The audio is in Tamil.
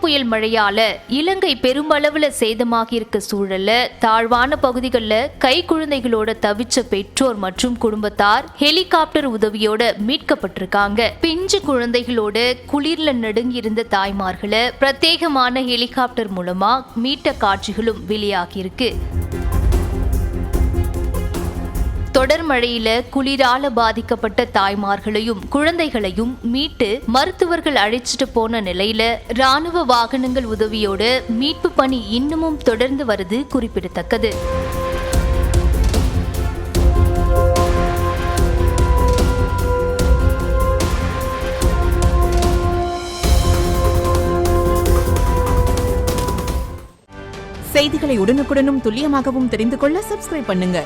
புயல் மழையால இலங்கை பெருமளவுல சேதமாகி இருக்க சூழல்ல தாழ்வான பகுதிகளில் கை குழந்தைகளோட தவிச்ச பெற்றோர் மற்றும் குடும்பத்தார் ஹெலிகாப்டர் உதவியோட மீட்கப்பட்டிருக்காங்க. பிஞ்சு குழந்தைகளோட குளிர்ல நடுங்கி இருந்த தாய்மார்களை பிரத்யேகமான ஹெலிகாப்டர் மூலமா மீட்ட காட்சிகளும் வெளியாகியிருக்கு. தொடர் மழையில குளிரால பாதிக்கப்பட்ட தாய்மார்களையும் குழந்தைகளையும் மீட்டு மருத்துவர்கள் அழைச்சிட்டு போன நிலையில ராணுவ வாகனங்கள் உதவியோட மீட்பு பணி இன்னமும் தொடர்ந்து வருது குறிப்பிடத்தக்கது. செய்திகளை உடனுக்குடனும் துல்லியமாகவும் தெரிந்து கொள்ள சப்ஸ்கிரைப் பண்ணுங்க.